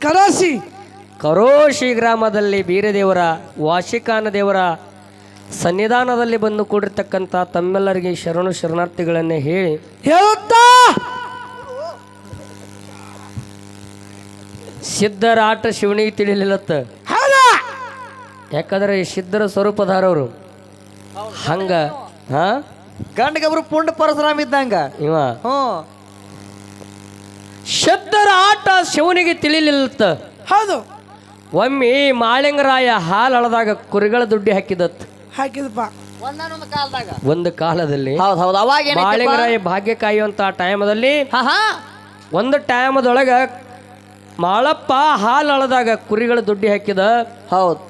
ಕರೋಶಿ ಗ್ರಾಮದಲ್ಲಿ ಬೀರದೇವರ ವಾಶಿಕಾನ ದೇವರ ಸನ್ನಿಧಾನದಲ್ಲಿ ಬಂದು ಕೂಡಿರ್ತಕ್ಕಂಥ ತಮ್ಮೆಲ್ಲರಿಗೆ ಶರಣಾರ್ಥಿಗಳನ್ನೇ ಹೇಳುತ್ತಾ ಸಿದ್ಧರ ಆಟ ಶಿವನಿಗೆ ತಿಳಿಲಿಲ್ಲತ್ತ. ಯಾಕಂದ್ರೆ ಸಿದ್ಧರ ಸ್ವರೂಪಧಾರವರು ಹಂಗ ಗಂಡಗಬ್ರು ಪುಂಡ ಪರಶುರಾಮ ಇದ್ದಂಗ ಇವ ಸಿದ್ಧರ ಆಟ ಶಿವನಿಗೆ ತಿಳಿಲಿಲ್ಲತ್ತ. ಹೌದು. ಒಮ್ಮೆ ಮಾಳಿಂಗರಾಯ ಹಾಲು ಹಳದಾಗ ಕುರಿಗಳ ದುಡ್ಡಿ ಹಾಕಿದತ್. ಹಾಕಿದಪ್ಪ ಒಂದು ಕಾಲದಲ್ಲಿ ಅವಾಗ ಮಾಳಿಂಗರಾಯ ಭಾಗ್ಯ ಕಾಯುವಂತ ಟೈಮದಲ್ಲಿ ಒಂದು ಟೈಮದೊಳಗ ಮಾಳಪ್ಪ ಹಾಲು ಹಳದಾಗ ಕುರಿಗಳ ದುಡ್ಡಿ ಹಾಕಿದ. ಹೌದು.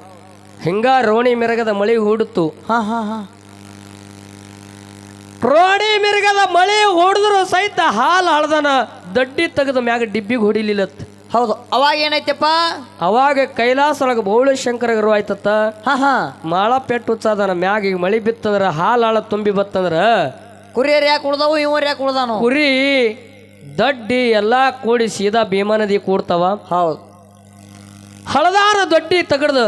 ಹಿಂಗ ರೋಣಿ ಮಿರಗದ ಮಳಿ ಹೂಡಿತು. ರೋಣಿ ಮಿರಗದ ಮಳಿ ಹೊಡೆದ್ರು ಸಹಿತ ಹಾಲು ಹಳದನ ದಡ್ಡಿ ತೆಗೆದ ಮ್ಯಾಗ ಡಿಬ್ಬಿಗೆ ಹೊಡಿಲಿಲ್ಲತ್. ಹೌದು. ಅವಾಗ ಏನೈತಪ್ಪ, ಅವಾಗ ಕೈಲಾಸೊಳಗ ಬೌಳ ಶಂಕರ ಗರು ಆಯ್ತತ್ತ. ಮಾಳ ಪೆಟ್ಟು ಉತ್ಸಾದನ ಮ್ಯಾಗ ಈಗ ಮಳಿ ಬಿತ್ತಂದ್ರ ಹಾಲು ಹಳ ತುಂಬಿ ಬತ್ತಂದ್ರ ಕುರಿಯರ್ ಯಾಕೆ ಉಳ್ದವು ಇವ್ರು ಯಾಕೆ ಉಳ್ದಾನು? ಕುರಿ ದಡ್ಡಿ ಎಲ್ಲಾ ಕೂಡಿ ಸೀದಾ ಭೀಮಾ ನದಿ ಕೂಡ್ತಾವ. ಹೌದು. ಹಳದಾನ ದೊಡ್ಡಿ ತಗಡ್ದು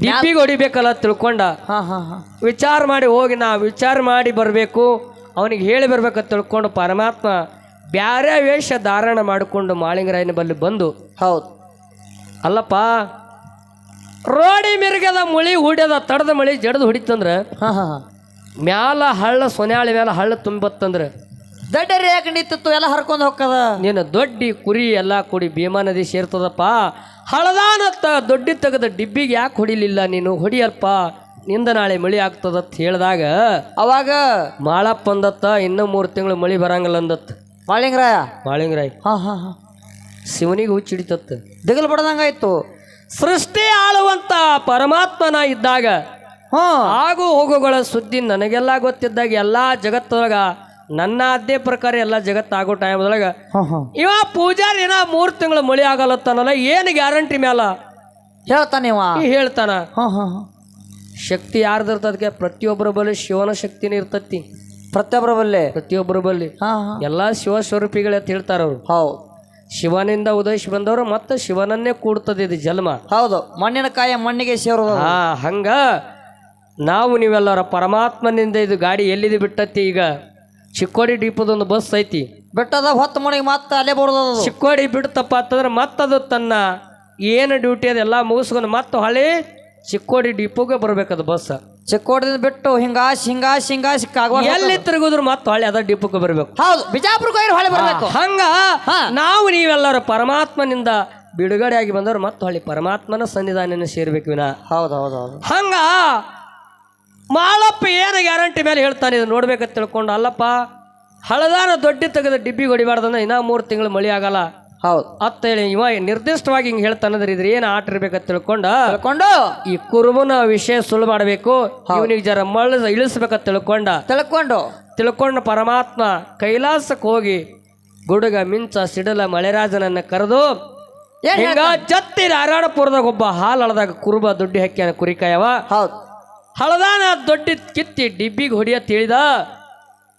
ಡಿಬ್ಬಿಗೆ ಹೊಡಿಬೇಕಲ್ಲ ತಿಳ್ಕೊಂಡ. ವಿಚಾರ ಮಾಡಿ ಹೋಗಿ ನಾ ವಿಚಾರ ಮಾಡಿ ಬರಬೇಕು, ಅವನಿಗೆ ಹೇಳಿ ಬರ್ಬೇಕಂತ ತಿಳ್ಕೊಂಡು ಪರಮಾತ್ಮ ಬ್ಯಾರೆ ವೇಷ ಧಾರಣ ಮಾಡಿಕೊಂಡು ಮಾಳಿಂಗರಾಯನ ಬಲ್ಲಿ ಬಂದು. ಹೌದು. ಅಲ್ಲಪ್ಪ, ರೋಡಿ ಮಿರ್ಗದ ಮುಳಿ ಹುಡ್ಯದ ತಡದ ಮಳಿ ಜಡದು ಹೊಡಿತಂದ್ರ ಮ್ಯಾಲ ಹಳ್ಳ ಸೊನ್ಯಾಳಿ ಮ್ಯಾಲ ಹಳ್ಳ ತುಂಬತ್ತಂದ್ರ ದಡ್ಡರಿ ಯಾಕೆ ನಿಂತಿತ್ತು, ಎಲ್ಲ ಹರ್ಕೊಂಡು ಹೋಗ್ತದ. ನೀನು ದೊಡ್ಡಿ ಕುರಿ ಎಲ್ಲ ಕೂಡಿ ಭೀಮಾ ನದಿ ಸೇರ್ತದಪ್ಪ. ಹಳದಾನತ್ತ ದೊಡ್ಡಿ ತೆಗೆದ ಡಿಬ್ಬಿಗೆ ಯಾಕೆ ಹೊಡಿಲಿಲ್ಲ ನೀನು? ಹೊಡಿಯಲ್ಪ, ನಿಂದ ನಾಳೆ ಮಳಿ ಆಗ್ತದತ್ ಹೇಳಿದಾಗ ಅವಾಗ ಮಾಳಪ್ಪ ಅಂದತ್ತ ಇನ್ನೂ 3 ತಿಂಗಳು ಮಳಿ ಬರಂಗಿಲ್ಲ ಅಂದತ್. ಮಾಳಿಂಗರಾಯ ಶಿವನಿಗೆ ಹುಚ್ಚಿಡಿತತ್ತ. ದಿಗಲ್ ಬಡದಂಗಾಯ್ತು. ಸೃಷ್ಟಿ ಆಳುವಂತ ಪರಮಾತ್ಮನ ಇದ್ದಾಗ ಆಗು ಹೋಗುಗಳ ಸುದ್ದಿ ನನಗೆಲ್ಲ ಗೊತ್ತಿದ್ದಾಗ ಎಲ್ಲಾ ಜಗತ್ತೊಳಗ ನನ್ನ ಅದೇ ಪ್ರಕಾರ ಎಲ್ಲ ಜಗತ್ತಾಗೋ ಟೈಮ್ದೊಳಗ ಇವ ಪೂಜಾರಿ 3 ತಿಂಗಳು ಮಳಿ ಆಗಲತ್ತಾನಲ್ಲ, ಏನು ಗ್ಯಾರಂಟಿ ಮ್ಯಾಲ ಹೇಳ್ತಾನ. ಶಕ್ತಿ ಯಾರ್ದಿರ್ತದಕ್ಕೆ? ಪ್ರತಿಯೊಬ್ಬರ ಬಲ್ಲಿ ಶಿವನ ಶಕ್ತಿನೇ ಇರ್ತತಿ. ಪ್ರತಿಯೊಬ್ಬರ ಬಲ್ಲಿ ಎಲ್ಲಾ ಶಿವ ಸ್ವರೂಪಿಗಳೇ ಅಂತ ಹೇಳ್ತಾರ ಅವ್ರು. ಹೌದು. ಶಿವನಿಂದ ಉದಯಿಸಿ ಬಂದವರು ಮತ್ತೆ ಶಿವನನ್ನೇ ಕೂಡ್ತದೆ ಇದು ಜನ್ಮ. ಹೌದು. ಮಣ್ಣಿನ ಕಾಯ ಮಣ್ಣಿಗೆ ಸೇರೋದು. ಹಂಗ ನಾವು ನೀವೆಲ್ಲರ ಪರಮಾತ್ಮನಿಂದ ಇದು ಗಾಡಿ ಎಲ್ಲಿದೆ ಬಿಟ್ಟತಿ. ಈಗ ಚಿಕ್ಕೋಡಿ ಡಿಪೋದೊಂದು ಬಸ್ ಐತಿ, ಬಿಟ್ಟದ ಹೊತ್ತು ಮನೆಗೆ ಮತ್ತೆ ಅಲ್ಲೇ ಬರೋದು. ಚಿಕ್ಕೋಡಿ ಬಿಡ್ತಪ್ಪ ಅಂತಂದ್ರೆ ಮತ್ತದು ತನ್ನ ಏನು ಡ್ಯೂಟಿ ಅದೆಲ್ಲ ಮುಗಿಸ್ಕೊಂಡು ಮತ್ತೆ ಹೊಳೆ ಚಿಕ್ಕೋಡಿ ಡಿಪೋಗೆ ಬರ್ಬೇಕದು ಬಸ್. ಚಿಕ್ಕೋಡಿದಿಂದ ಬಿಟ್ಟು ಹಿಂಗಾಸಿ ಎಲ್ಲಿ ತಿರುಗಿದ್ರು ಮತ್ತೆ ಹೊಳೆ ಅದ ಡಿಪೋಗೆ ಬರ್ಬೇಕು. ಹೌದು. ಬಿಜಾಪುರಕ್ಕೆ ಹೊಳೆ ಬರ್ಬೇಕು. ಹಂಗ ನಾವು ನೀವೆಲ್ಲರೂ ಪರಮಾತ್ಮನಿಂದ ಬಿಡುಗಡೆ ಆಗಿ ಬಂದವರು ಮತ್ತೆ ಹೊಳೆ ಪರಮಾತ್ಮನ ಸನ್ನಿಧಾನ ಸೇರ್ಬೇಕು ವಿನ. ಹೌದು. ಹಂಗ ಮಾಳಪ್ಪ ಏನು ಗ್ಯಾರಂಟಿ ಮೇಲೆ ಹೇಳ್ತಾನೆ ಇದು ನೋಡ್ಬೇಕಂತ ತಿಳ್ಕೊಂಡು. ಅಲ್ಲಪ್ಪ, ಹಳದಾನ ದೊಡ್ಡಿ ತೆಗೆದ ಡಿಬ್ಬಿಗೆ ಹೊಡಿಬಾರ್ದಂದ್ರೆ ಇನ್ನೂ 3 ತಿಂಗಳು ಮಳಿ ಆಗಲ್ಲ. ಹೌದು ಅಂತ ಹೇಳಿ ಇವ ನಿರ್ದಿಷ್ಟವಾಗಿ ಹಿಂಗೆ ಹೇಳ್ತಾನಂದ್ರೆ ಇದ್ರ ಏನು ಆಟ ಇರ್ಬೇಕಂತ ತಿಳ್ಕೊಂಡು ಈ ಕುರುಬನ ವಿಷಯ ಸುಳ್ಳು ಮಾಡಬೇಕು, ಇವನಿಗೆ ಜರ ಮಳ್ಳ ಇಳಿಸ್ಬೇಕಂತ ತಿಳ್ಕೊಂಡು ಪರಮಾತ್ಮ ಕೈಲಾಸಕ್ಕೆ ಹೋಗಿ ಗುಡುಗ ಮಿಂಚ ಸಿಡಲ ಮಳೆರಾಜನನ್ನ ಕರೆದು ಹಿಂಗ ಜತ್ತಿ ನಾರಾಯಣಪುರದಾಗ ಒಬ್ಬ ಹಾಲು ಹಳದಾಗ ಕುರುಬ ದೊಡ್ಡಿ ಹಾಕ್ಯಾನ ಕುರಿಕಾಯವ. ಹೌದು. ಹಳದಾನ ದೊಡ್ಡಿ ಕಿತ್ತಿ ಡಿಬ್ಬಿಗೆ ಹೊಡಿಯತ್ ತಿಳಿದ.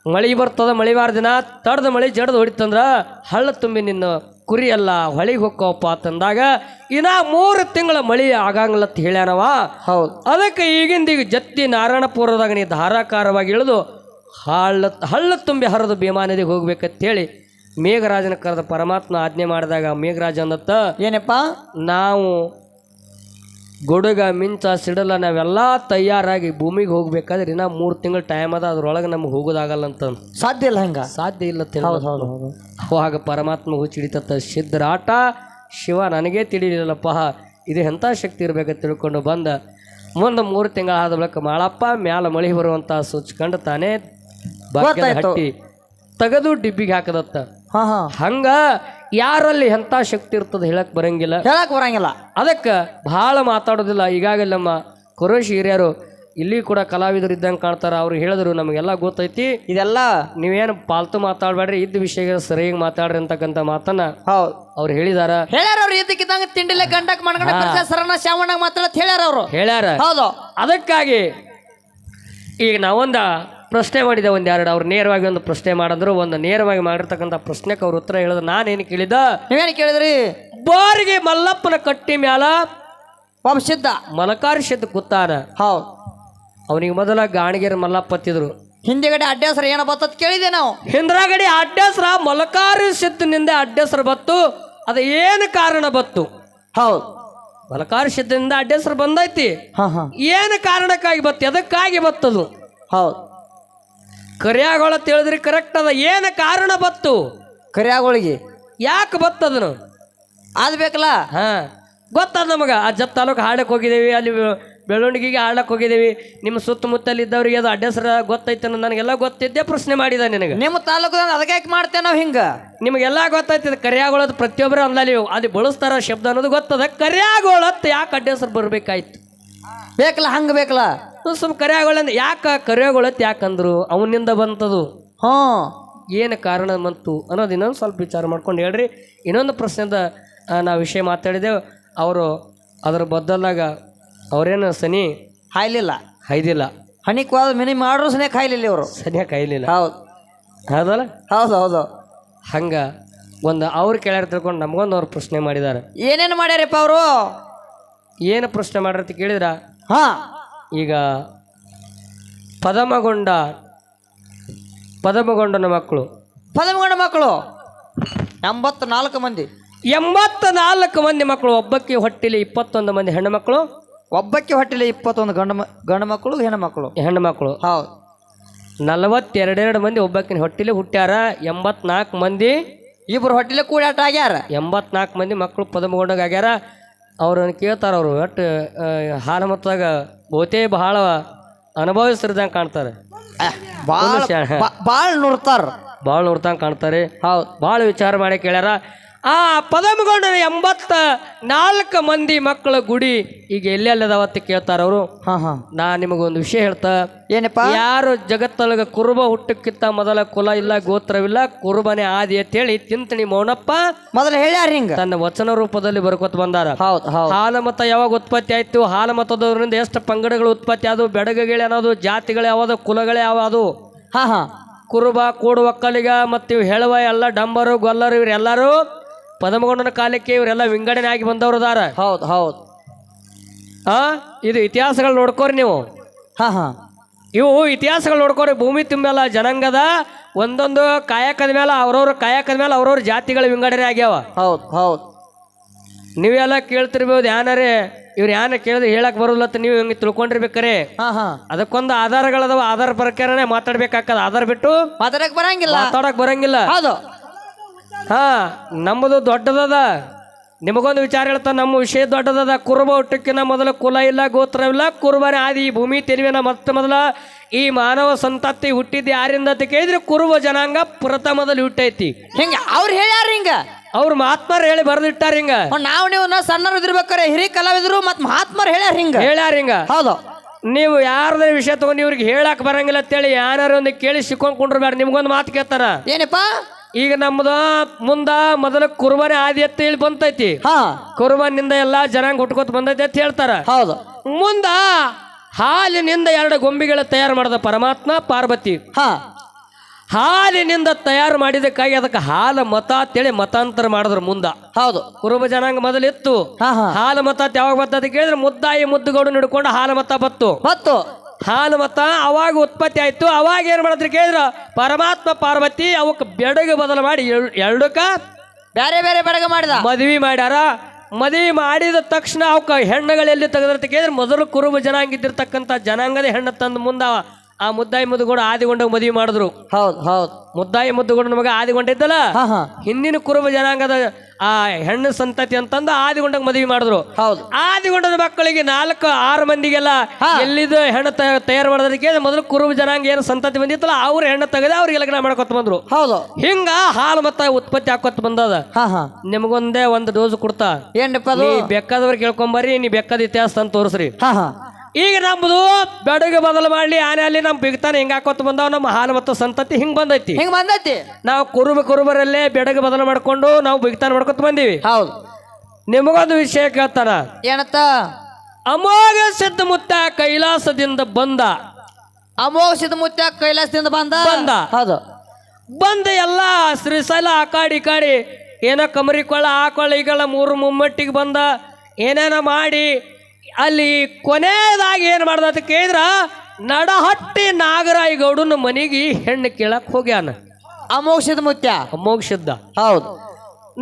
ಮಳಿ ಬರ್ತದ, ಮಳಿವಾರ ದಿನ ತಡದ ಮಳಿ ಜಡದು ಹೊಡಿತಂದ್ರ ಹಳ್ಳ ತುಂಬಿ ನಿನ್ನ ಕುರಿ ಎಲ್ಲ ಹೊಳಿಗೆ ಹೊಕ್ಕವಪ್ಪ ಅಂತಂದಾಗ ಇನ್ನ 3 ತಿಂಗಳ ಮಳಿ ಆಗಂಗಿಲ್ಲತ್ ಹೇಳ್ಯಾನವ. ಹೌದು. ಅದಕ್ಕೆ ಈಗಿಂದೀಗ ಜತ್ತಿ ನಾರಾಯಣಪುರದಾಗ ನೀ ಧಾರಾಕಾರವಾಗಿ ಇಳಿದು ಹಳ್ಳ ತುಂಬಿ ಹರಿದು ಭೀಮಾ ನದಿಗೆ ಹೋಗ್ಬೇಕಂತೇಳಿ ಮೇಘರಾಜನ ಕರೆದ ಪರಮಾತ್ಮ ಆಜ್ಞೆ ಮಾಡಿದಾಗ ಮೇಘರಾಜ ಅಂದತ್ತ, ಏನಪ್ಪ, ನಾವು ಗುಡುಗ ಮಿಂಚ ಸಿಡಲ ನಾವೆಲ್ಲ ತಯಾರಾಗಿ ಭೂಮಿಗೆ ಹೋಗ್ಬೇಕಾದ್ರೆ ಇನ್ನ 3 ತಿಂಗಳ ಟೈಮ್ ಅದ, ಅದ್ರೊಳಗೆ ನಮ್ಗೆ ಹೋಗೋದಾಗಲ್ಲ ಅಂತ. ಸಾಧ್ಯ ಇಲ್ಲ, ಹಂಗ ಸಾಧ್ಯ ಇಲ್ಲ. ಅವಾಗ ಪರಮಾತ್ಮ ಹುಚ್ಚಿಡಿತತ್ತ. ಸಿದ್ಧರಾಟ ಶಿವ ನನಗೇ ತಿಳಿಲಿಲ್ಲಪ್ಪ, ಇದು ಎಂಥ ಶಕ್ತಿ ಇರ್ಬೇಕಂತ ತಿಳ್ಕೊಂಡು ಬಂದ. ಮುಂದೆ 3 ತಿಂಗಳ ಆದ ಬಳಿಕ ಮಾಳಪ್ಪ ಮ್ಯಾಲ ಮಳಿ ಬರುವಂತ ಸೂಚ್ಕೊಂಡು ತಾನೇ ಹಟ್ಟಿ ತೆಗೆದು ಡಿಬ್ಬಿಗೆ ಹಾಕದತ್ತ. ಹಂಗ ಯಾರಲ್ಲಿ ಎಂಥ ಶಕ್ತಿ ಇರ್ತದೆ ಹೇಳಕ್ ಬರಂಗಿಲ್ಲ. ಅದಕ್ಕೆ ಬಹಳ ಮಾತಾಡೋದಿಲ್ಲ. ಈಗಾಗಲೇ ನಮ್ಮ ಕೊರೋಶಿ ಹಿರಿಯರು ಇಲ್ಲಿ ಕೂಡ ಕಲಾವಿದರು ಇದ್ದಂಗೆ ಕಾಣ್ತಾರ. ಅವ್ರು ಹೇಳಿದ್ರು ನಮಗೆಲ್ಲ ಗೊತ್ತೈತಿ, ಇದೆಲ್ಲ ನೀವೇನು ಪಾಲ್ತು ಮಾತಾಡ್ಬೇಡ್ರಿ, ಇದ್ದ ವಿಷಯ ಸರಿಯಾಗಿ ಮಾತಾಡ್ರಿ ಅಂತಕ್ಕಂಥ ಮಾತನ್ನ ಅವ್ರು ಹೇಳಿದಾರ. ತಿಂಡಿಲೆ ಗಂಡಕ್ ಸರಣ ಶ್ಯಾಮಣ್ಣ ಮಾತಾಡತ್ ಹೇಳ್ಯಾರ. ಹೌದು. ಅದಕ್ಕಾಗಿ ಈಗ ನಾವೊಂದ ಪ್ರಶ್ನೆ ಮಾಡಿದೆ ಒಂದೆರಡು. ಅವ್ರು ನೇರವಾಗಿ ಒಂದು ಪ್ರಶ್ನೆ ಮಾಡಿದ್ರು. ಒಂದು ನೇರವಾಗಿ ಮಾಡಿರ್ತಕ್ಕಂಥ ಪ್ರಶ್ನೆಗೆ ಅವ್ರ ಉತ್ತರ ಹೇಳಿದ್ರು. ನಾನೇನು ಕೇಳಿದ, ನೀವೇನು ಕೇಳಿದ್ರಿ? ಬಾರಿಗೆ ಮಲ್ಲಪ್ಪನ ಕಟ್ಟಿ ಮ್ಯಾಲ ಒಬ್ಬ ಸಿದ್ಧ ಮಲಕಾರಿ ಸಿದ್ಧ ಕೂತಾನ. ಹೌದು. ಅವನಿಗೆ ಮೊದಲ ಗಾಣಿಗೆರ ಮಲ್ಲಪ್ಪ ಹತ್ತಿದ್ರು. ಹಿಂದೆಗಡೆ ಅಡ್ಡಾಸರ ಏನ ಬತ್ತತ್ ಕೇಳಿದೆ ನಾವು. ಹಿಂದ್ರಾಗಡಿ ಅಡ್ಡಸ್ರ ಮಲಕಾರಿ ಸಿದ್ಧನಿಂದ ಅಡ್ಡಸ್ರ ಬತ್ತು. ಅದು ಏನು ಕಾರಣ ಬತ್ತು? ಹೌದು. ಮಲಕಾರಿ ಸಿದ್ಧನಿಂದ ಅಡ್ಡಸ್ರ ಬಂದೈತಿ. ಹಾ ಹಾ. ಏನು ಕಾರಣಕ್ಕಾಗಿ ಬತ್ತು? ಎದಕ್ಕಾಗಿ ಬತ್ತದು? ಹೌದು. ಕರಿಯಾಗೋಳ ತಿಳಿದ್ರಿ ಕರೆಕ್ಟ್ ಅದ. ಏನು ಕಾರಣ ಬತ್ತು? ಕರಿಯಾಗೋಳಿಗೆ ಯಾಕೆ ಬತ್ತದನು ಅದ್ ಬೇಕಲ್ಲ. ಹಾ, ಗೊತ್ತದ ನಮಗ. ಅಜ್ಜತ್ ತಾಲೂಕು ಹಾಡಕ್ಕೆ ಹೋಗಿದ್ದೇವಿ, ಅಲ್ಲಿ ಬೆಳವಣಿಗೆಗೆ ಹಾಡಕ್ಕೆ ಹೋಗಿದ್ದೇವಿ. ನಿಮ್ಮ ಸುತ್ತಮುತ್ತಲು ಇದ್ದವ್ರಿಗೆ ಅದು ಅಡ್ಡಸ್ರ ಗೊತ್ತೈತೆ ಅನ್ನೋದು ನನಗೆಲ್ಲ ಗೊತ್ತಿದ್ದೆ. ಪ್ರಶ್ನೆ ಮಾಡಿದ ನಿನಗೆ. ನಿಮ್ಮ ತಾಲೂಕದ ಅದಕ್ಕೆ ಯಾಕೆ ಮಾಡ್ತೇವೆ ನಾವು ಹಿಂಗ? ನಿಮಗೆಲ್ಲ ಗೊತ್ತೈತಿದೆ. ಕರಿಯಾಗೋಳದ್ ಪ್ರತಿಯೊಬ್ಬರು ಅಂದಲ್ಲಿ ಅದು ಬಳಸ್ತಾರ ಶಬ್ದ ಅನ್ನೋದು ಗೊತ್ತದ. ಕರಿಯಾಗೋಳತ್ ಯಾಕೆ ಅಡ್ಡಸ್ರು ಬರ್ಬೇಕಾಯ್ತು? ಬೇಕಲ್ಲ, ಹಂಗ ಬೇಕಲ್ಲ. ಸ್ವಲ್ಪ ಕರಿಯಾಗೋಳ ಯಾಕೆ ಕರಿಯಾಗೋಳತ್ ಯಾಕಂದ್ರು? ಅವನಿಂದ ಬಂತದು. ಹ್ಞೂ, ಏನು ಕಾರಣ ಬಂತು ಅನ್ನೋದು ಇನ್ನೊಂದು ಸ್ವಲ್ಪ ವಿಚಾರ ಮಾಡ್ಕೊಂಡು ಹೇಳ್ರಿ. ಇನ್ನೊಂದು ಪ್ರಶ್ನೆದ ನಾವು ವಿಷಯ ಮಾತಾಡಿದೆವು. ಅವರು ಅದರ ಬದಲಾಗ ಅವ್ರೇನು ಸನಿ ಹಾಯ್ಲಿಲ್ಲ, ಹೈದಿಲ್ಲ. ಹಣಿಕ್ ಹೋದ ಮಿನಿ ಮಾಡ್ರು ಸನೇ ಕಾಯ್ಲಿಲ್ಲ ಇವರು. ಸನಿಯಾಗಿ ಕಾಯ್ಲಿಲ್ಲ. ಹೌದು ಹೌದಲ್ಲ? ಹೌದು ಹೌದು. ಹಂಗ ಒಂದು ಅವ್ರು ಕೇಳ್ಯಾರ ತಿಳ್ಕೊಂಡು ನಮಗೊಂದು ಅವ್ರು ಪ್ರಶ್ನೆ ಮಾಡಿದ್ದಾರೆ. ಏನೇನು ಮಾಡ್ಯಾರಪ್ಪ ಅವರು? ಏನು ಪ್ರಶ್ನೆ ಮಾಡ್ಯಾರ ಅಂತ ಕೇಳಿದ್ರ, ಹಾ, ಈಗ ಪದಮಗೊಂಡನ ಮಕ್ಕಳು ಪದಮಗೊಂಡ ಮಕ್ಕಳು 84 ಮಂದಿ. 84 ಮಂದಿ ಮಕ್ಕಳು. ಒಬ್ಬಕ್ಕೆ ಹೊಟ್ಟಿಲಿ 21 ಮಂದಿ ಹೆಣ್ಣು ಮಕ್ಕಳು. ಒಬ್ಬಕ್ಕೆ ಹೊಟ್ಟಿಲಿ 21 ಗಂಡು ಮಕ್ಕಳು, ಹೆಣ್ಣು ಮಕ್ಕಳು. ಹೆಣ್ಣು ಮಕ್ಕಳು ಹೌದು. 42 ಮಂದಿ ಒಬ್ಬಕ್ಕಿನ ಹೊಟ್ಟಿಲಿ ಹುಟ್ಟ್ಯಾರ. 84 ಮಂದಿ ಇಬ್ರು ಹೊಟ್ಟಿಲೆ ಕೂಡಾಟ ಆಗ್ಯಾರ. 84 ಮಂದಿ ಮಕ್ಕಳು ಪದಮಗೊಂಡಾಗ ಆಗ್ಯಾರ. ಅವ್ರನ್ನ ಕೇಳ್ತಾರ. ಅವರು ಒಟ್ಟು ಹಾಲು ಮತ್ತಾಗ ಬಹುತೇ ಬಹಳ ಅನುಭವಿಸಿರ್ದಂಗೆ ಕಾಣ್ತಾರೆ. ಭಾಳ ನೋಡ್ತಾರ, ಭಾಳ ನೋಡ್ತಂಗೆ ಕಾಣ್ತಾರೆ. ಹೌದು. ಭಾಳ ವಿಚಾರ ಮಾಡಿ ಕೇಳ್ಯಾರ. ಆ ಪದಮಗೊಂಡನ 84 ಮಂದಿ ಮಕ್ಕಳ ಗುಡಿ ಈಗ ಎಲ್ಲೆಲ್ಲದಾವತ್ತ ಕೇಳ್ತಾರ ಅವರು. ಹಾ ಹಾ. ನಾ ನಿಮಗೊಂದು ವಿಷಯ ಹೇಳ್ತಾ, ಏನಪ್ಪ? ಯಾರು ಜಗತ್ತೊಳಗ ಕುರುಬ ಹುಟ್ಟಕ್ಕಿಂತ ಮೊದಲ ಕುಲ ಇಲ್ಲ, ಗೋತ್ರವಿಲ್ಲ, ಕುರುಬನೇ ಆದಿ ಅಂತೇಳಿ ತಿಂತಣಿ ಮೌನಪ್ಪ ಮೊದಲು ಹೇಳ್ಯಾರ ಹಿಂಗ ತನ್ನ ವಚನ ರೂಪದಲ್ಲಿ ಬರ್ಕೊತ ಬಂದಾರ. ಹೌದು ಹೌದು. ಹಾಲಮತ ಯಾವಾಗ ಉತ್ಪತ್ತಿ ಆಯ್ತು, ಹಾಲಮತದವರಿಂದ ಎಷ್ಟು ಪಂಗಡಗಳು ಉತ್ಪತ್ತಿ ಆದವು, ಬೆಡಗಗಳೇ ಅನ್ನೋದು, ಜಾತಿಗಳೇ ಯಾವುದು, ಕುಲಗಳೇ ಯಾವುದು. ಹಾ ಹಾ. ಕುರುಬ, ಕೂಡು, ಒಕ್ಕಲಿಗ ಮತ್ತು ಇವು ಹೆಳವ ಎಲ್ಲ ಡಂಬರು, ಗೊಲ್ಲರು ಇವರೆಲ್ಲರೂ ಪದಮಗೊಂಡನ ಕಾಲಕ್ಕೆ ಇವರೆಲ್ಲ ವಿಂಗಡಣೆ ಆಗಿ ಬಂದವ್ರದಾರ. ಹೌದು ಹೌದು. ಇದು ಇತಿಹಾಸಗಳು ನೋಡ್ಕೋರಿ ನೀವು. ಹಾ ಹಾ. ಇವು ಇತಿಹಾಸಗಳು ನೋಡ್ಕೋರಿ. ಭೂಮಿ ತುಂಬೆಲ್ಲ ಜನಾಂಗದ ಒಂದೊಂದು ಕಾಯಕದ ಮೇಲೆ ಅವ್ರವ್ರ ಜಾತಿಗಳ ವಿಂಗಡಣೆ ಆಗ್ಯಾವ. ಹೌದು ಹೌದು. ನೀವೆಲ್ಲ ಕೇಳ್ತಿರ್ಬೋದು. ಯಾನರೇ ಇವ್ರು ಯಾನ ಕೇಳಿದ್ರೆ ಹೇಳಕ್ ಬರೋಲ್ಲತ್ತ ನೀವು ಹಿಂಗೆ ತಿಳ್ಕೊಂಡಿರ್ಬೇಕಾರೆ. ಹಾ ಹಾ. ಅದಕ್ಕೊಂದು ಆಧಾರಗಳದಾವ. ಆಧಾರ ಪ್ರಕಾರನೇ ಮಾತಾಡ್ಬೇಕಾಗ್ತದ. ಆಧಾರ ಬಿಟ್ಟು ಮಾತಾಡಕ್ ಬರಂಗಿಲ್ಲ. ಹೌದು. ಹಾ, ನಮ್ಮದು ದೊಡ್ಡದದ. ನಿಮಗೊಂದು ವಿಚಾರ ಹೇಳ್ತಾ, ನಮ್ಮ ವಿಷಯ ದೊಡ್ಡದದ. ಕುರುಬ ಹುಟ್ಟಕ್ಕಿನ ಮೊದಲ ಕುಲ ಇಲ್ಲ, ಗೋತ್ರವಿಲ್ಲ, ಕುರುಬನೇ ಆದಿ. ಈ ಭೂಮಿ ತೆರಿವಿನ ಮೊದಲ ಈ ಮಾನವ ಸಂತತಿ ಹುಟ್ಟಿದ್ದು ಯಾರಿಂದ ಅಂತ ಕೇಳಿದ್ರೆ ಕುರುಬ ಜನಾಂಗ ಪ್ರಥಮದಲ್ಲಿ ಹುಟ್ಟೈತಿ. ಹಿಂಗ ಅವ್ರು ಹೇಳ್ಯಾರ. ಹಿಂಗ ಅವ್ರು ಮಹಾತ್ಮರು ಹೇಳಿ ಬರೆದಿಟ್ಟಾರ. ಹಿಂಗ ನಾವು ನೀವು ಸಣ್ಣರು ಇದಿರ್ಬೇಕಾರೆ ಹಿರಿಯ ಕಲಾವಿದರು ಮತ್ತು ಮಹಾತ್ಮರು ಹೇಳ್ಯಾರ. ಹಿಂಗ ಹೌದು. ನೀವು ಯಾರದ ವಿಷಯ ತಗೊಂಡು ಇವ್ರಿಗೆ ಹೇಳಕ್ ಬರಂಗಿಲ್ಲ ಅಂತೇಳಿ ಯಾರು ಒಂದು ಕೇಳಿ ಸಿಕ್ಕೊಂಡ್ರು ಬೇಡ. ನಿಮ್ಗೊಂದು ಮಾತು ಕೇಳ್ತಾರ. ಏನಪ್ಪಾ? ಈಗ ನಮ್ದು ಮುಂದ ಮೊದಲ ಕುರುಬನೇ ಆದಿ ಅಂತ ಹೇಳಿ ಬಂತೈತಿ. ಕುರುಬನಿಂದ ಎಲ್ಲಾ ಜನಾಂಗ ಹುಟ್ಕೋತ ಬಂದೈತಿ ಅಂತ ಹೇಳ್ತಾರ. ಹೌದು. ಮುಂದ ಹಾಲಿನಿಂದ 2 ಗೊಂಬೆಗಳ ತಯಾರು ಮಾಡಿದ ಪರಮಾತ್ಮ ಪಾರ್ವತಿ. ಹಾಲಿನಿಂದ ತಯಾರು ಮಾಡಿದಕ್ಕಾಗಿ ಅದಕ್ಕೆ ಹಾಲು ಮತ ಅಂತೇಳಿ ಮತಾಂತರ ಮಾಡಿದ್ರು ಮುಂದ. ಹೌದು. ಕುರುಬ ಜನಾಂಗ ಮೊದಲಿತ್ತು. ಹಾಲು ಮತ ಯಾವಾಗ ಬತ್ತ ಕೇಳಿದ್ರೆ ಮುದ್ದಾಯಿ ಮುದ್ದುಗೌಡು ಹಿಡ್ಕೊಂಡು ಹಾಲು ಮತ ಬತ್ತು. ಹಾಲು ಮತ ಅವಾಗ ಉತ್ಪತ್ತಿ ಆಯ್ತು. ಅವಾಗ ಏನ್ ಮಾಡಿದ್ರು ಕೇಳಿದ್ರ ಪರಮಾತ್ಮ ಪಾರ್ವತಿ ಅವಕ್ಕೆ ಬೆಡಗ ಬದಲು ಮಾಡಿ 2ಕ್ಕ ಬೇರೆ ಬೇರೆ ಬೆಡಗ ಮಾಡಿದ ಮದ್ವಿ ಮಾಡ್ಯಾರ. ಮದ್ವಿ ಮಾಡಿದ ತಕ್ಷಣ ಅವಕ್ಕೆ ಹೆಣ್ಣುಗಳೆಲ್ಲಿ ತೆಗೆದ್ರಂತ ಕೇಳಿದ್ರೆ ಮೊದಲು ಕುರುಬ ಜನಾಂಗ ಇದ್ದಿರ್ತಕ್ಕಂಥ ಜನಾಂಗದ ಹೆಣ್ಣು ತಂದು ಮುಂದ ಆ ಮುದ್ದಾಯಿ ಮುದ್ದುಗೌಡ ಆದಿಗೊಂಡಾಗ ಮದುವೆ ಮಾಡಿದ್ರು. ಹೌದು ಹೌದು. ಮುದ್ದಾಯಿ ಮುದ್ದುಗೌಡ ನಮಗ ಆದಿಗೊಂಡಿದ್ದಲ್ಲ, ಹಿಂದಿನ ಕುರುಬ ಜನಾಂಗದ ಆ ಹೆಣ್ಣು ಸಂತತಿ ಅಂತಂದು ಆದಿಗೊಂಡಾಗ ಮದುವೆ ಮಾಡಿದ್ರು. ಹೌದು. ಆದಿಗೊಂಡದ ಮಕ್ಕಳಿಗೆ 4-6 ಮಂದಿಗೆಲ್ಲ ಎಲ್ಲಿದ್ದು ಹೆಣ್ಣು ತಯಾರು ಮಾಡೋದಕ್ಕೆ ಮೊದಲು ಕುರುಬ ಜನಾಂಗ ಏನು ಸಂತತಿ ಬಂದಿತ್ತಲ್ಲ ಅವ್ರ ಹೆಣ್ಣು ತೆಗೆದ ಅವ್ರಿಗೆ ಲಗ್ನ ಮಾಡ್ಕೊತ ಬಂದ್ರು. ಹೌದು. ಹಿಂಗ ಹಾಲು ಮತ್ತ ಉತ್ಪತ್ತಿ ಹಾಕೋತ ಬಂದದ. ನಿಮಗೊಂದೇ ಒಂದು ಡೋಸ್ ಕೊಡ್ತಾ, ನೀ ಬೆಕ್ಕದವ್ರು ಕೇಳ್ಕೊಂಬರ್ರಿ, ನೀ ಬೆಕ್ಕದ ಇತಿಹಾಸ ಅಂತ ತೋರಿಸ್ರಿ. ಈಗ ನಮ್ದು ಬೆಡಗ ಬದಲು ಮಾಡ್ಲಿ ಆನೆ ಅಲ್ಲಿ ನಮ್ ಬಿಗ್ತಾನೆ ಹಿಂಗ ಹಾಕೋತ ಬಂದಾವ. ನಮ್ಮ ಹಾಲು ಮತ್ತು ಸಂತತಿ ಹಿಂಗ್ ಬಂದೈತಿ. ನಾವು ಕುರುಬರಲ್ಲೇ ಬೆಡಗ ಬದಲು ಮಾಡ್ಕೊಂಡು ನಾವು ಬಿಗ್ತಾನ ಮಾಡ್ಕೊತ ಬಂದೀವಿ. ಹೌದು. ನಿಮಗೊಂದು ವಿಷಯ ಕೇಳ್ತಾನ. ಏನತ್ತ? ಅಮೋಘ ಸಿದ್ಧ ಮುತ್ತ ಕೈಲಾಸದಿಂದ ಬಂದ ಅಮೋಘ ಸಿದ್ಧಮುತ್ಯ ಕೈಲಾಸದಿಂದ ಬಂದ ಬಂದ. ಹೌದು ಬಂದ ಎಲ್ಲ ಶ್ರೀಶೈಲ ಆ ಕಾಡಿ ಏನೋ ಕಮರಿ ಕೊಳ್ಳ ಆ ಕೊಳ್ಳ ಈಗಳ ಮೂರು ಮುಮ್ಮಟ್ಟಿಗೆ ಬಂದ ಏನೇನ ಮಾಡಿ ಅಲ್ಲಿ ಕೊನೆಯದಾಗಿ ಏನು ಮಾಡ್ದ ಅಂತ ಕೇಳಿದ್ರ ನಡಹಟ್ಟಿ ನಾಗರಾಯ ಗೌಡನ ಮನೆಗೆ ಹೆಣ್ಣು ಕೇಳಕ್ ಹೋಗ್ಯಾನ ಅಮೋಘ ಸಿದ್ಧಮುತ್ಯ. ಅಮೋಘ ಸಿದ್ಧ. ಹೌದು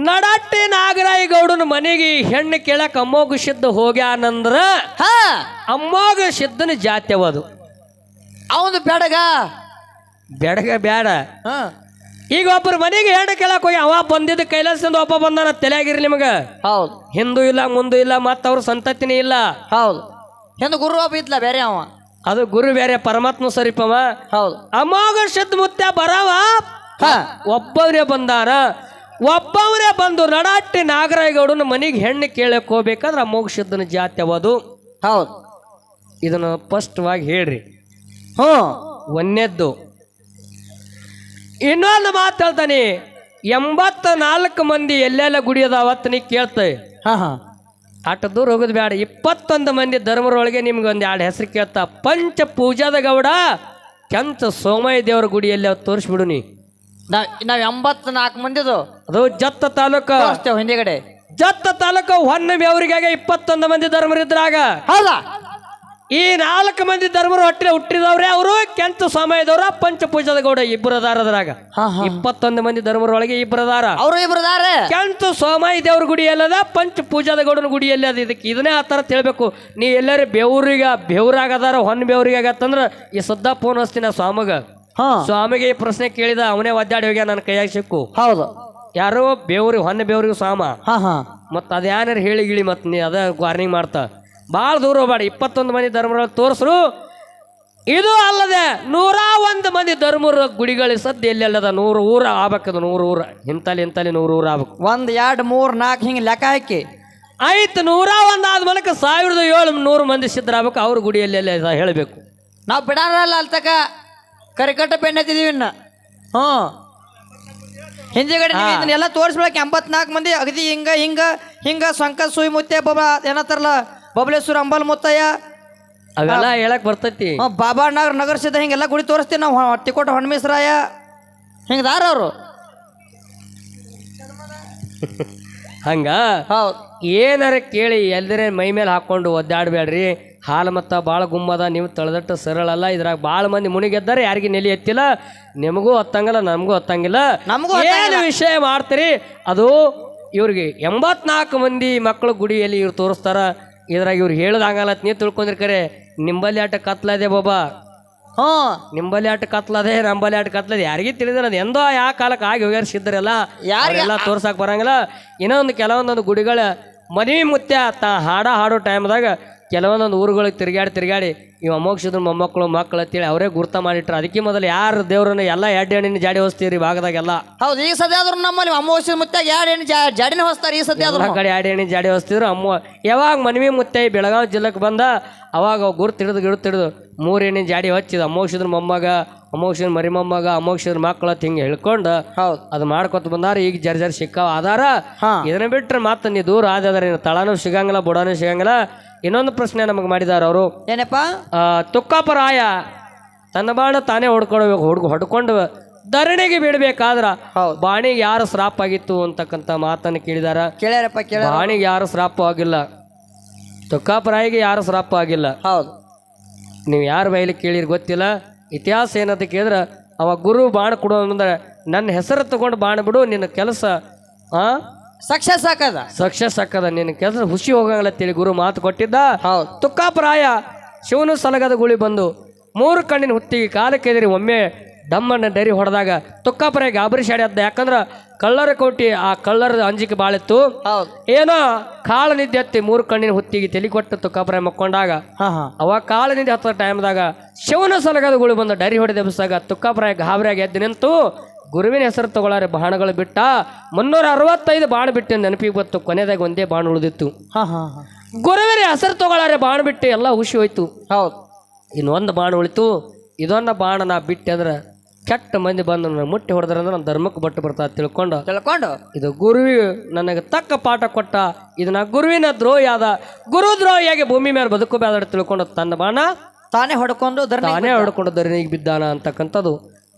ನಡಹಟ್ಟಿ ನಾಗರಾಯ ಗೌಡನ ಮನೆಗೆ ಹೆಣ್ಣು ಕೇಳಕ್ ಅಮೋಘ ಸಿದ್ಧ ಹೋಗ್ಯಾನಂದ್ರ ಹಾ ಅಮೋಘ ಸಿದ್ಧನ ಜಾತಿ ಅವದು. ಅವನು ಬೆಡಗ ಬೆಡಗ ಬ್ಯಾಡ. ಹಾ ಈಗ ಒಬ್ಬರ ಮನೆಗೆ ಹೆಣ್ಣು ಕೇಳಕ್ ಹೋಗಿ ಅವ ಬಂದಿದ್ದ ಕೈಲಾಸದಿಂದ ಒಬ್ಬ ಬಂದಾನ ತಲೆಯಾಗಿರ್ಲಿ ನಿಮಗ. ಹೌದು ಹಿಂದೂ ಇಲ್ಲ ಮುಂದೂ ಇಲ್ಲ ಮತ್ತ ಅವ್ರ ಸಂತತಿನೇ ಇಲ್ಲ. ಹೌದು ಎಂದು ಗುರು ಒಬ್ಬ ಇದ್ಲ ಬೇರೆ ಅವ. ಅದು ಗುರು ಬೇರೆ ಪರಮಾತ್ಮ ಸರಿಪವ. ಹೌದು ಅಮೋಘ ಸಿದ್ಧಮುತ್ಯ ಬರವ ಹಾ ಒಬ್ಬವರೇ ಬಂದಾರ. ಒಬ್ಬವರೇ ಬಂದು ನಡಹಟ್ಟಿ ನಾಗರಾಯ ಗೌಡನ ಮನೆಗೆ ಹೆಣ್ಣು ಕೇಳಕ್ ಹೋಗ್ಬೇಕಾದ್ರೆ ಅಮೋಘ ಸಿದ್ಧನ ಜಾತಿ ಅವದು. ಹೌದು ಇದನ್ನ ಸ್ಪಷ್ಟವಾಗಿ ಹೇಳ್ರಿ. ಹ್ಞೂ ಒಂದನೇದ್ದು. ಇನ್ನೊಂದು ಮಾತು ಹೇಳ್ತಾನೆ, 84 ಮಂದಿ ಎಲ್ಲೆಲ್ಲ ಗುಡಿ ಅದಾವತ್ತು ನೀ ಕೇಳ್ತೇವೆ. ಹಾ ಹಾ ಅಷ್ಟು ದೂರ ಹೋಗೋದು ಬೇಡ. 21 ಮಂದಿ ಧರ್ಮರೊಳಗೆ ನಿಮ್ಗೆ ಒಂದು 2 ಹೆಸರು ಕೇಳ್ತಾ. ಪಂಚ ಪೂಜಾದ ಗೌಡ ಕೆಂಚ ಸೋಮಯ್ಯ ದೇವರ ಗುಡಿಯಲ್ಲಿ ಅವ್ರು ತೋರಿಸ್ಬಿಡು ನೀ. ನಾವ್ 84 ಮಂದಿದು ಅದು ಜತ್ತ ತಾಲೂಕು. ತೋರಿಸ್ತೇವೆ ಹಿಂದೆಗಡೆ. ಜತ್ತ ತಾಲೂಕು ಹೊನ್ನಬಿ ಅವರಿಗಾಗ 21 ಮಂದಿ ಧರ್ಮರಿದ್ರಾಗ ಹೌದಾ ಈ 4 ಮಂದಿ ಧರ್ಮರು ಹೊಟ್ಟೆ ಹುಟ್ಟಿದವ್ರೆ ಅವರು ಕೆಂಚ ಸೋಮಯ್ಯದವ್ರ ಪಂಚ ಪೂಜಾದ ಗೌಡ ಇಬ್ಬರು ಅದಾರದ್ರಾಗ. 21 ಮಂದಿ ಧರ್ಮರೊಳಗೆ ಇಬ್ಬರು ಅದಾರ. ಅವರು ಇಬ್ರು ಅದಾರೆ. ಕೆಂಚ ಸೋಮಯ್ಯ ದೇವ್ರ ಗುಡಿ ಎಲ್ಲದ, ಪಂಚ ಪೂಜಾದ ಗೌಡನ ಗುಡಿ ಎಲ್ಲಿ ಅದ. ಇದಕ್ಕೆ ಇದನ್ನೇ ಆ ಥರ ತಿಳ್ಬೇಕು. ನೀ ಎಲ್ಲರೂ ಬೆವ್ರಾಗದಾರ ಹೊನ್ನ ಬೆವ್ರಿಗೆ ಆಗತ್ತಂದ್ರ ಈ ಸದ್ದ ಫೋನ್ ಹಚ್ತೀನಿ ಸ್ವಾಮಗ. ಸ್ವಾಮಿಗೆ ಈ ಪ್ರಶ್ನೆ ಕೇಳಿದ ಅವನೇ ಒದ್ದಾಡಿ ಹೋಗ್ಯ ನನ್ನ ಕೈಯಾಗ ಸಿಕ್ಕು. ಹೌದು ಯಾರೋ ಬೆವ್ರಿಗೆ ಹೊನ್ನ ಬೆವ್ರಿಗೆ ಸ್ವಾಮ ಮತ್ತ ಅದ್ಯಾರು ಹೇಳಿ ಗಿಳಿ ಮತ್ ನೀ ಅದ ವಾರ್ನಿಂಗ್ ಮಾಡ್ತಾ ಭಾಳ ದೂರ ಹೋಗ್ಬೇಡ. 21 ಮಂದಿ ಧರ್ಮರೊಳಗೆ ತೋರಿಸ್ರು. ಇದು ಅಲ್ಲದೆ 101 ಮಂದಿ ಧರ್ಮರ ಗುಡಿಗಳಿಗೆ ಸದ್ಯ ಎಲ್ಲೆಲ್ಲದ 100 ಊರ ಆಗ್ಬೇಕದು. 100 ಊರ ಇಂತಲ್ಲಿ 100 ಊರ ಆಗ್ಬೇಕು. 1 2 3 4 ಹಿಂಗೆ ಲೆಕ್ಕ ಹಾಕಿ ಆಯ್ತು. 101 ಆದ ಮೂಲಕ 1700 ಮಂದಿ ಸಿದ್ಧರಾಗಬೇಕು. ಅವ್ರ ಗುಡಿಯಲ್ಲಿ ಎಲ್ಲ ಹೇಳಬೇಕು. ನಾವು ಬಿಡಾರಲ್ಲ ಅಲ್ಲಿ ತಕ ಕರಿಕಟ್ಟ ಬೆಣ್ಣೆತ್ತಿದೀವಿ ಇನ್ನು. ಹ್ಞೂ ಹಿಂದಿಗಡೆ ಇದನ್ನೆಲ್ಲ ತೋರಿಸ್ಬೇಕು. 84 ಮಂದಿ ಅಗದಿ ಹಿಂಗ ಹಿಂಗ ಹಿಂಗ ಸಂಕ ಸುಯಿ ಮುತ್ತೆ ಬಾಬಾ ಏನತ್ತಾರಲ್ಲ ಬಬಲೇಶ್ವರ ಅಂಬಲ್ ಮುತ್ತಯ್ಯ ಅವೆಲ್ಲ ಹೇಳಕ್ ಬರ್ತೈತಿ. ಬಾಬಾ ನಗರ ಸಿದ್ಧ ಹಿಂಗೆಲ್ಲ ಗುಡಿ ತೋರಿಸ್ತೀವಿ ನಾವು. ತಿಕೋಟ ಹಣ್ಮೇಶ್ರಾಯ ಹಿಂಗದಾರ ಅವರು. ಹಂಗ ಹೌದು ಏನಾರ ಕೇಳಿ ಎಲ್ಲರೇ ಮೈ ಮೇಲೆ ಹಾಕೊಂಡು ಒದ್ದಾಡಬೇಡ್ರಿ. ಹಾಲು ಮತ್ತ ಭಾಳ ಗುಮ್ಮದ, ನೀವು ತಳೆದಟ್ಟು ಸರಳ ಅಲ್ಲ. ಇದ್ರಾಗ ಭಾಳ ಮಂದಿ ಮುಣಿಗೆದ್ದಾರೆ, ಯಾರಿಗೆ ನೆಲೆ ಎತ್ತಿಲ್ಲ. ನಿಮಗೂ ಹತ್ತಂಗಿಲ್ಲ, ನಮಗೂ ಹತ್ತಂಗಿಲ್ಲ. ಏನು ವಿಷಯ ಮಾಡ್ತೀರಿ ಅದು ಇವ್ರಿಗೆ 84 ಮಂದಿ ಮಕ್ಕಳು ಗುಡಿಯಲ್ಲಿ ಇವ್ರು ತೋರಿಸ್ತಾರ. ಇದ್ರಾಗ ಇವ್ರು ಹೇಳೋದಾಗಲ್ಲ ನೀ ತಿಳ್ಕೊಂಡ್ರಿ. ಕರೆ ನಿಂಬಲ್ಲಿ ಆಟ ಕತ್ಲದೆ ಬಾಬಾ. ನಿಂಬಲ್ಲಿ ಆಟ ಕತ್ಲದೆ, ನಂಬಲ್ಲಿ ಆಟ ಕತ್ಲದೆ. ಯಾರಿಗೆ ತಿಳಿದ್ರೆ ಅದು ಎಂದೋ ಯಾವ ಕಾಲಕ್ಕೆ ಆಗಿ ಹೋಗ್ಯಾರ ಸಿದ್ಧರೆಲ್ಲ. ಯಾರೆಲ್ಲ ತೋರ್ಸಕ್ಕೆ ಬರಂಗಿಲ್ಲ. ಇನ್ನೊಂದು ಕೆಲವೊಂದೊಂದು ಗುಡಿಗಳ ಮದುವೆ ಮುತ್ಯ ಹಾಡೋ ಟೈಮ್ದಾಗ ಕೆಲವೊಂದೊಂದು ಊರುಗಳಿಗೆ ತಿರುಗಾಡಿ ಇವು ಅಮೋಕ್ಷದ್ರ ಮೊಮ್ಮಕ್ಕಳು ಮಕ್ಕಳು ಅಂತೇಳಿ ಅವರೇ ಗುರ್ತ ಮಾಡಿಟ್ರು. ಅದಕ್ಕೆ ಮೊದಲು ಯಾರು ದೇವ್ರನ್ನ ಎಲ್ಲ 2 ಹೆಣ್ಣಿನ ಜಾಡಿ ಹೊಸ್ತೀರಿ ಭಾಗದಾಗೆಲ್ಲ. ಹೌದು ಈ ಸದ್ಯ ಆದ್ರೂ ನಮ್ಮಲ್ಲಿ ಅಮೋಕ್ಷ ಮುತ್ತಾಗ 2 ಹೆಣ್ಣು ಜಾಡಿನ ಹೊಸ್ತಾರೆ. ಈ ಸದ್ಯ ಎಲ್ಲ ಕಡೆ 2 ಹೆಣ್ಣಿನ ಜಾಡಿ ಹೊಸ್ತಿದ್ರು. ಯಾವಾಗ ಮನವಿ ಮುತ್ತೆ ಬೆಳಗಾವಿ ಜಿಲ್ಲೆಗೆ ಬಂದ ಅವಾಗ ಗುರ್ತು ಹಿಡಿದು 3 ಹೆಣ್ಣಿನ ಜಾಡಿ ಹಚ್ಚಿದ. ಅಮೋಕ್ಷದ್ರ ಮೊಮ್ಮಗ, ಅಮೋಕ್ಷದ್ರ ಮರಿ ಮೊಮ್ಮಗ, ಅಮೋಕ್ಷದ್ರ ಮಕ್ಕಳು ಅಂತ ಹಿಂಗೆ ಹೇಳ್ಕೊಂಡು ಅದು ಮಾಡ್ಕೊತ ಬಂದಾರ. ಈಗ ಜರ್ಜರ್ ಸಿಕ್ಕಾವ ಆಧಾರ. ಇದನ್ನ ಬಿಟ್ರೆ ಮತ್ತೆ ನೀ ದೂರ ಆದ್ರೆ ತಳನೂ ಸಿಗಂಗಿಲ್ಲ, ಬುಡನೂ ಸಿಗಂಗಿಲ್ಲ. ಇನ್ನೊಂದು ಪ್ರಶ್ನೆ ನಮಗೆ ಮಾಡಿದಾರ ಅವರು. ಏನಪ್ಪ? ತುಕ್ಕಪ್ಪರಾಯ ತನ್ನ ಬಾಣ ತಾನೇ ಹೊಡ್ಕೊಂಡು ಧರಣಿಗೆ ಬಿಡ್ಬೇಕಾದ್ರ ಬಾಣಿಗೆ ಯಾರು ಶ್ರಾಪ್ ಆಗಿತ್ತು ಅಂತಕ್ಕಂಥ ಮಾತನ್ನು ಕೇಳಿದಾರ. ಬಾಣಿಗೆ ಯಾರು ಶ್ರಾಪ್ ಆಗಿಲ್ಲ, ತುಕ್ಕಪ್ಪರಾಯಿಗೆ ಯಾರು ಶ್ರಾಪ್ ಆಗಿಲ್ಲ. ಹೌದು ನೀವು ಯಾರು ಬೈಲಿ ಕೇಳಿರಿ ಗೊತ್ತಿಲ್ಲ. ಇತಿಹಾಸ ಏನಂತ ಕೇಳಿದ್ರೆ ಅವ ಗುರು ಬಾಣ ಕೊಡು ಅಂದ್ರೆ ನನ್ನ ಹೆಸರು ತಗೊಂಡು ಬಾಣ ಬಿಡು, ನಿನ್ನ ಕೆಲಸ ಸಕ್ಸಸ್ ಹಾಕದ, ನಿನ್ನ ಕೆಲಸ ಹುಸಿ ಹೋಗಂಗಿಲ್ಲ ಅಂತೇಳಿ ಗುರು ಮಾತು ಕೊಟ್ಟಿದ್ದ. ತುಕ್ಕಾಪರಾಯ ಶಿವನು ಸಲಗದ ಗುಳಿ ಬಂದು 3 ಕಣ್ಣಿನ ಹುತ್ತಿಗೆ ಕಾಲಕ್ಕೆ ಎದಿರಿ ಒಮ್ಮೆ ಡಮ್ಮನ್ನ ಡರಿ ಹೊಡೆದಾಗ ತುಕ್ಕಾಪರಾಯ ಗಾಬರಿ ಶಾಡಿ ಅದ್ದ. ಯಾಕಂದ್ರೆ ಕಳ್ಳರ ಕೋಟಿ ಆ ಕಳ್ಳರ ಅಂಜಿಕೆ ಬಾಳಿತ್ತು. ಏನೋ ಕಾಳ ನಿದ್ದೆ ಹತ್ತಿ 3 ಕಣ್ಣಿನ ಹುತ್ತಿಗೆ ತಲೆ ಕೊಟ್ಟು ತುಕ್ಕಾಪರಾಯ ಮಕ್ಕೊಂಡಾಗ ಅವಾಗ ಕಾಳ ನಿದ್ದೆ ಹತ್ತದ ಟೈಮ್ದಾಗ ಶಿವನ ಸಲಗದ ಗುಳಿ ಬಂದು ಡರಿ ಹೊಡೆದ ಎಬ್ಬಿಸಾಗ ತುಕ್ಕಾಪರಾಯ ಗಾಬರಿಯಾಗಿ ಎದ್ದು ನಿಂತು ಗುರುವಿನ ಹೆಸರು ತಗೊಳ್ಳಾರೆ ಬಾಣಗಳು ಬಿಟ್ಟ. 365 ಬಾಣ ಬಿಟ್ಟು ನೆನಪಿಗೆ ಬತ್ತು. ಕೊನೆದಾಗ ಒಂದೇ ಬಾಣ ಉಳಿದಿತ್ತು. ಗುರುವಿನ ಹೆಸರು ತಗೊಳ್ಳಾರೆ ಬಾಣ ಬಿಟ್ಟು ಎಲ್ಲ ಹುಷಿ ಹೋಯ್ತು. ಇನ್ನೊಂದು ಬಾಣ ಉಳಿತು. ಇದೊಂದು ಬಾಣ ನಾ ಬಿಟ್ಟೆ ಅಂದ್ರೆ ಕೆಟ್ಟ ಮಂದಿ ಬಂದು ನನ್ನ ಮುಟ್ಟಿ ಹೊಡೆದ್ರೆ ನನ್ನ ಧರ್ಮಕ್ಕೆ ಬಟ್ಟು ಬರ್ತಾ ತಿಳ್ಕೊಂಡು ಇದು ಗುರುವಿ ನನಗೆ ತಕ್ಕ ಪಾಠ ಕೊಟ್ಟ. ಇದನ್ನ ಗುರುವಿನ ದ್ರೋಹಿ ಆದ, ಗುರು ದ್ರೋಹಿಯಾಗಿ ಭೂಮಿ ಮೇಲೆ ಬದುಕಬೇಡ ತಿಳ್ಕೊಂಡು ತನ್ನ ಬಾಣ ತಾನೇ ಹೊಡ್ಕೊಂಡು ಧರಣಿ ತಾನೇ ಹೊಡ್ಕೊಂಡು ಧರಣಿಗೆ ಬಿದ್ದಾನ ಅಂತಕ್ಕಂಥದ್ದು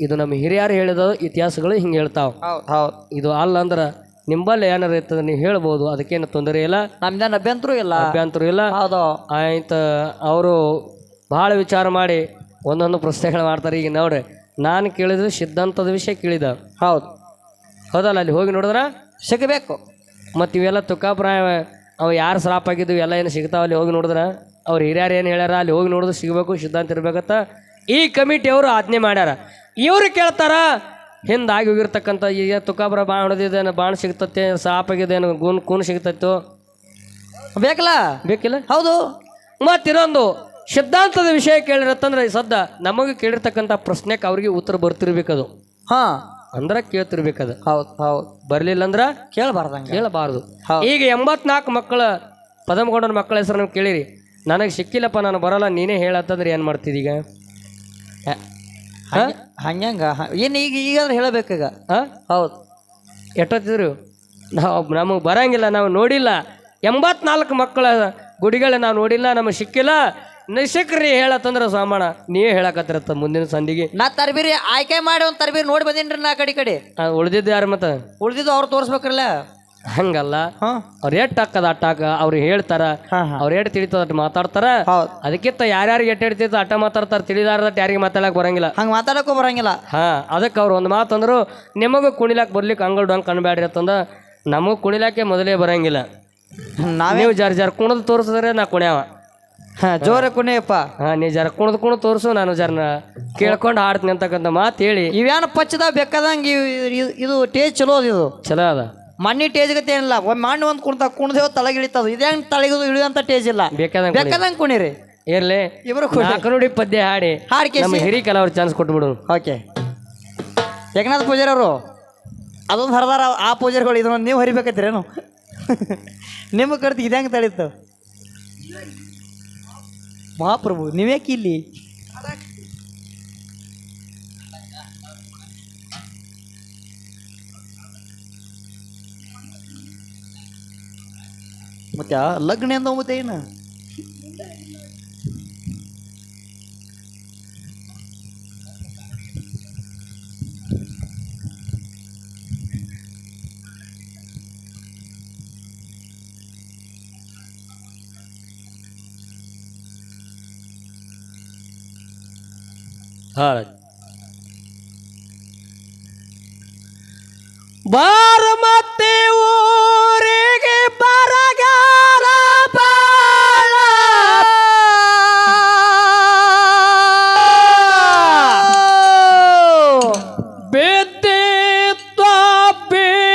ಇದು ನಮ್ಮ ಹಿರಿಯರು ಹೇಳಿದ ಇತಿಹಾಸಗಳು ಹಿಂಗೆ ಹೇಳ್ತಾವ. ಹೌದು ಇದು ಅಲ್ಲ ಅಂದ್ರೆ ನಿಂಬಲ್ಲಿ ಏನಾರ ಇರ್ತದೆ ನೀವು ಹೇಳ್ಬೋದು, ಅದಕ್ಕೇನು ತೊಂದರೆ ಇಲ್ಲ, ನಮ್ದೇನು ಅಭ್ಯಂತರ ಇಲ್ಲ. ಅಭ್ಯಂತರ ಇಲ್ಲ. ಹೌದು ಆಯ್ತು, ಅವರು ಭಾಳ ವಿಚಾರ ಮಾಡಿ ಒಂದೊಂದು ಪ್ರಶ್ನೆಗಳು ಮಾಡ್ತಾರೆ. ಈಗ ನೋಡ್ರಿ, ನಾನು ಕೇಳಿದ್ರೆ ಸಿದ್ಧಾಂತದ ವಿಷಯ ಕೇಳಿದ. ಹೌದು ಹೌದಲ್ಲ, ಅಲ್ಲಿ ಹೋಗಿ ನೋಡಿದ್ರೆ ಸಿಗಬೇಕು. ಮತ್ತು ಇವೆಲ್ಲ ತುಕ್ಕಾಪ್ರಾಯ ಅವು ಯಾರು ಶ್ರಾಪ್ ಆಗಿದ್ದು ಎಲ್ಲ ಏನು ಸಿಗ್ತಾವ, ಅಲ್ಲಿ ಹೋಗಿ ನೋಡಿದ್ರೆ ಅವ್ರು ಹಿರಿಯರು ಏನು ಹೇಳ್ಯಾರ ಅಲ್ಲಿ ಹೋಗಿ ನೋಡಿದ್ರೆ ಸಿಗಬೇಕು, ಸಿದ್ಧಾಂತ ಇರ್ಬೇಕಂತ ಈ ಕಮಿಟಿಯವರು ಆಜ್ಞೆ ಮಾಡ್ಯಾರ. ಇವರು ಕೇಳ್ತಾರ ಹಿಂದಾಗಿ ಹೋಗಿರ್ತಕ್ಕಂಥ ಈಗ ತುಕ್ಕಾಪುರ ಬಾಣ ಹೊಡೆದಿದ್ದೇನು, ಬಾಣ ಸಿಗ್ತತೆ, ಶ್ರಾಪ್ ಆಗಿದ್ದೇನು, ಕೂನ್ ಸಿಗ್ತೈತೋ, ಬೇಕಲ್ಲ ಬೇಕಿಲ್ಲ. ಹೌದು ಮತ್ತಿರೊಂದು ಸಿದ್ಧಾಂತದ ವಿಷಯ ಕೇಳಿರತ್ತಂದ್ರೆ ಸದ್ದ ನಮಗೆ ಕೇಳಿರ್ತಕ್ಕಂಥ ಪ್ರಶ್ನೆಗೆ ಅವ್ರಿಗೆ ಉತ್ತರ ಬರ್ತಿರ್ಬೇಕದು. ಹಾ ಅಂದ್ರೆ ಕೇಳ್ತಿರ್ಬೇಕದು. ಹೌದು ಹೌದು ಬರ್ಲಿಲ್ಲ ಅಂದ್ರೆ ಕೇಳಬಾರ್ದಂಗೆ ಕೇಳಬಾರ್ದು. ಈಗ 84 ಮಕ್ಕಳ ಪದಮಗೊಂಡನ ಮಕ್ಕಳ ಹೆಸರು ನೀವು ಕೇಳಿರಿ, ನನಗೆ ಸಿಕ್ಕಿಲ್ಲಪ್ಪ ನಾನು ಬರಲ್ಲ ನೀನೇ ಹೇಳತ್ತಂದ್ರೆ ಏನು ಮಾಡ್ತಿದ್ದೀಗ? ಹಂಗ ಏನು ಈಗ ಈಗಾದ್ರೆ ಹೇಳಬೇಕೀಗ. ಹಾಂ ಹೌದು ಎಷ್ಟೊತ್ತಿದ್ರು ನಮಗೆ ಬರಂಗಿಲ್ಲ, ನಾವು ನೋಡಿಲ್ಲ. 84 ಮಕ್ಕಳ ಗುಡಿಗಳ ನಾವು ನೋಡಿಲ್ಲ, ನಮಗೆ ಸಿಕ್ಕಿಲ್ಲ. ಸಿಕ್ಕ್ರಿ ಹೇಳತ್ತಂದ್ರೆ ಸಾಮಾನ ನೀವೇ ಹೇಳಕತ್ತಿರತ್ತ ಮುಂದಿನ ಸಂದಿಗೆ. ನಾ ತರಬೇರಿ ಆಯ್ಕೆ ಮಾಡಿ ಒಂದು ತರಬೇರಿ ನೋಡಿ ಬಂದೇನ್ರಿ ನಾ ಕಡೆ ಉಳಿದಿದ್ದು ಯಾರು ಮತ್ತೆ ಉಳಿದಿದ್ದು ಅವ್ರು ತೋರಿಸ್ಬೇಕ್ರಲ್ಲ. ಹಂಗಲ್ಲ, ಅವ್ರು ಎಟ್ಟು ಹಾಕದ ಅಟ್ಟಾಕ ಅವ್ರು ಹೇಳ್ತಾರ, ಅವ್ರು ಎಟ್ಟು ತಿಳಿತದ ಅಟ್ ಮಾತಾಡ್ತಾರ. ಅದಕ್ಕಿಂತ ಯಾರ್ಯಾರಿಗೆ ಎಟ್ಟು ಹಿಡಿತೈತ ಅಟ್ಟ ಮಾತಾಡ್ತಾರ, ತಿಳಿದಾರದಟ್ ಯಾರಿಗೆ ಮಾತಾಡಕ್ ಬರಂಗಿಲ್ಲ, ಹಂಗೆ ಮಾತಾಡಕ್ಕೂ ಬರಂಗಿಲ್ಲ. ಅದಕ್ಕೆ ಅವ್ರು ಒಂದು ಮಾತಂದ್ರು, ನಿಮಗೂ ಕುಣಿಲಾಕ್ ಬರ್ಲಿಕ್ಕೆ ಅಂಗಡಿ ಹಂಗೆ ಕಣ್ಬ್ಯಾಡ್ರಿ ಅಂತಂದ. ನಮಗೂ ಕುಣಿಲಾಕೆ ಮೊದಲೇ ಬರಂಗಿಲ್ಲ, ನೀವು ಜರ ಕುಣದು ತೋರಿಸಿದ್ರೆ ನಾ ಕುಣ್ಯಾವ. ಜೋರ ಕುಣಿಯಪ್ಪ. ನೀ ಜರ ಕುಣದು ತೋರಿಸು, ನಾನು ಜರ ಕೇಳ್ಕೊಂಡು ಹಾಡ್ತೀನಿ ಅಂತಕ್ಕಂಥ ಮಾತು ಹೇಳಿ ಇವ್ಯಾನ ಪಚ್ಚದ ಬೇಕಾದಂಗೆ ಇದು ಟೇಜ್ ಚಲೋ ಅದು, ಇದು ಚಲೋ ಅದ. ಮಣ್ಣಿ ಟೇಜ್ ಗತಿ ಏನಿಲ್ಲ, ಒಮ್ಮೆ ಮಣ್ಣು ಒಂದು ಕುಣ್ದೇವ್ ತಳಗಿಳಿತದ. ಇದೇ ತಳಗಿದು ಇಳಿಯುವಂತ ಟೇಜ್ ಇಲ್ಲ, ಬೇಕಾದಂಗೆ ಕುಣಿರಿ. ಇರ್ಲಿ ಇಬ್ರು ನುಡಿ ಪದ್ಯ ಹಾಡಿ ನಮ್ಮ ಹಿರಿ ಕಲಾವ್ರು ಚಾನ್ಸ್ ಕೊಟ್ಬಿಡು. ಓಕೆ, ಏಕನಾಥ್ ಪೂಜಾರಿ ಅವರು ಅದೊಂದು ಹರಿದಾರ ಆ ಪೂಜಾರಿಗಳು, ಇದನ್ನು ನೀವು ಹರಿಬೇಕತ್ತೀರೇನು? ನಿಮಗೆ ಕಡ್ತಿ ಇದ್ಯಾಂಗೆ ತಡೀತು ಮಹಾಪ್ರಭು, ನೀವ್ಯಾಕೆ ಇಲ್ಲಿ? ಮತ್ತೆ ಲಗ್ನ ಎಂದ ಮತ್ತೆ ಏನು ಹಾಂ